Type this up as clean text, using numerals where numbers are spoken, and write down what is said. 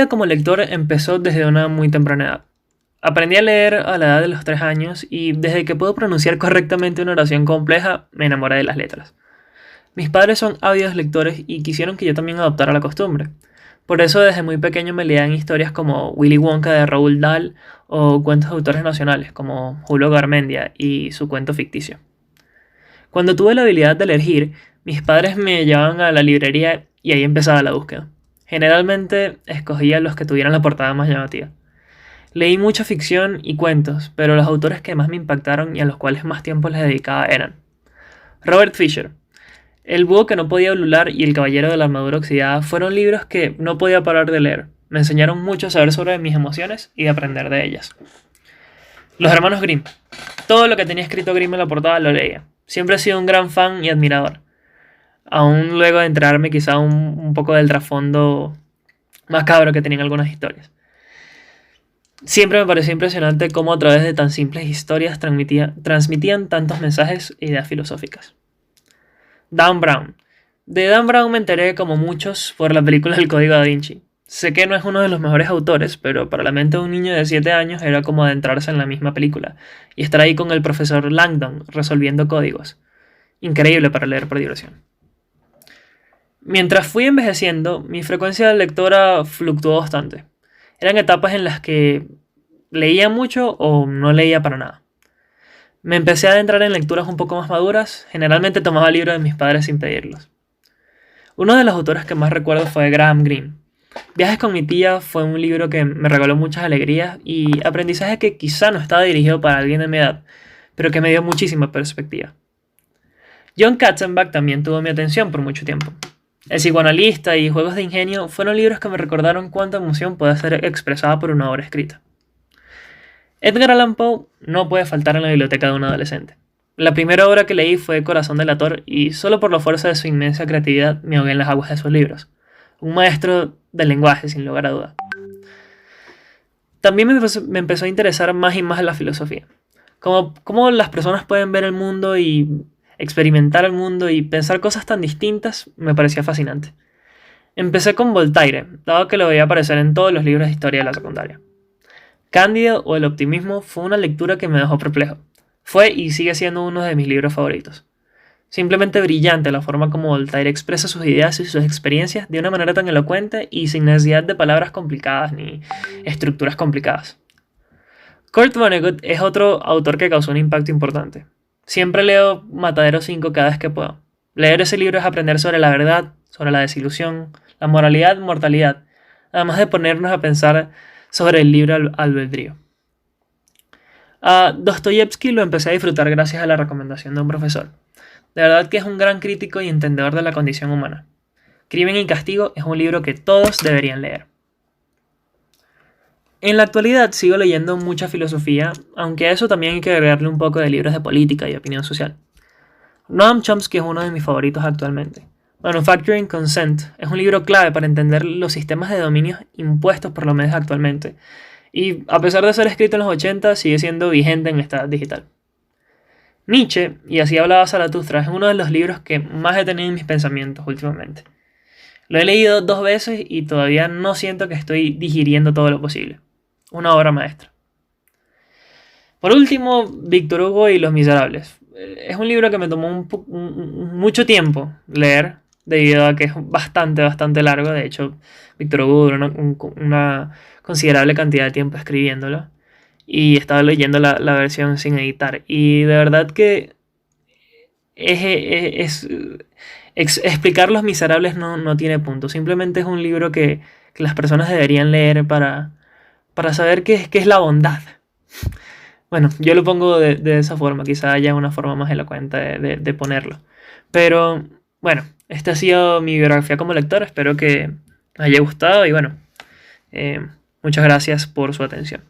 vida como lector empezó desde una muy temprana edad. Aprendí a leer a la edad de los 3 años y desde que puedo pronunciar correctamente una oración compleja me enamoré de las letras. Mis padres son ávidos lectores y quisieron que yo también adoptara la costumbre. Por eso desde muy pequeño me leían historias como Willy Wonka de Roald Dahl o cuentos de autores nacionales como Julio Garmendia y su cuento ficticio. Cuando tuve la habilidad de elegir, mis padres me llevaban a la librería y ahí empezaba la búsqueda. Generalmente escogía los que tuvieran la portada más llamativa. Leí mucha ficción y cuentos, pero los autores que más me impactaron y a los cuales más tiempo les dedicaba eran Robert Fisher, El búho que no podía ulular y El caballero de la armadura oxidada fueron libros que no podía parar de leer. Me enseñaron mucho a saber sobre mis emociones y de aprender de ellas. Los hermanos Grimm. Todo lo que tenía escrito Grimm en la portada lo leía. Siempre he sido un gran fan y admirador. Aún luego de enterarme quizá un poco del trasfondo macabro que tenían algunas historias. Siempre me pareció impresionante cómo a través de tan simples historias transmitían tantos mensajes e ideas filosóficas. Dan Brown. De Dan Brown me enteré, como muchos, por la película El Código Da Vinci. Sé que no es uno de los mejores autores, pero para la mente de un niño de 7 años era como adentrarse en la misma película y estar ahí con el profesor Langdon resolviendo códigos. Increíble para leer por diversión. Mientras fui envejeciendo, mi frecuencia de lectora fluctuó bastante. Eran etapas en las que leía mucho o no leía para nada. Me empecé a adentrar en lecturas un poco más maduras, generalmente tomaba libros de mis padres sin pedirlos. Uno de los autores que más recuerdo fue Graham Greene. Viajes con mi tía fue un libro que me regaló muchas alegrías y aprendizaje que quizá no estaba dirigido para alguien de mi edad, pero que me dio muchísima perspectiva. John Katzenbach también tuvo mi atención por mucho tiempo. El psicoanalista y Juegos de Ingenio fueron libros que me recordaron cuánta emoción puede ser expresada por una obra escrita. Edgar Allan Poe no puede faltar en la biblioteca de un adolescente. La primera obra que leí fue Corazón delator y solo por la fuerza de su inmensa creatividad me ahogué en las aguas de sus libros. Un maestro del lenguaje, sin lugar a duda. También me empezó a interesar más y más la filosofía. Cómo las personas pueden ver el mundo y experimentar el mundo y pensar cosas tan distintas me parecía fascinante. Empecé con Voltaire, dado que lo veía aparecer en todos los libros de historia de la secundaria. Cándido o El optimismo fue una lectura que me dejó perplejo. Fue y sigue siendo uno de mis libros favoritos. Simplemente brillante la forma como Voltaire expresa sus ideas y sus experiencias de una manera tan elocuente y sin necesidad de palabras complicadas ni estructuras complicadas. Kurt Vonnegut es otro autor que causó un impacto importante. Siempre leo Matadero 5 cada vez que puedo. Leer ese libro es aprender sobre la verdad, sobre la desilusión, la moralidad, mortalidad, además de ponernos a pensar sobre el libre albedrío. A Dostoyevsky lo empecé a disfrutar gracias a la recomendación de un profesor. De verdad que es un gran crítico y entendedor de la condición humana. Crimen y Castigo es un libro que todos deberían leer. En la actualidad sigo leyendo mucha filosofía, aunque a eso también hay que agregarle un poco de libros de política y opinión social. Noam Chomsky es uno de mis favoritos actualmente. Manufacturing Consent es un libro clave para entender los sistemas de dominios impuestos por los medios actualmente, y a pesar de ser escrito en los 80, sigue siendo vigente en esta edad digital. Nietzsche, y así hablaba Zaratustra, es uno de los libros que más he tenido en mis pensamientos últimamente. Lo he leído 2 veces y todavía no siento que estoy digiriendo todo lo posible. Una obra maestra. Por último, Víctor Hugo y Los Miserables. Es un libro que me tomó mucho tiempo leer, debido a que es bastante largo. De hecho, Víctor Hugo duró una considerable cantidad de tiempo escribiéndolo. Y estaba leyendo la versión sin editar. Y de verdad que explicar Los Miserables no tiene punto. Simplemente es un libro que las personas deberían leer para saber qué es la bondad. Bueno, yo lo pongo de esa forma. Quizá haya una forma más elocuente de ponerlo. Pero bueno, esta ha sido mi biografía como lector. Espero que haya gustado y bueno, muchas gracias por su atención.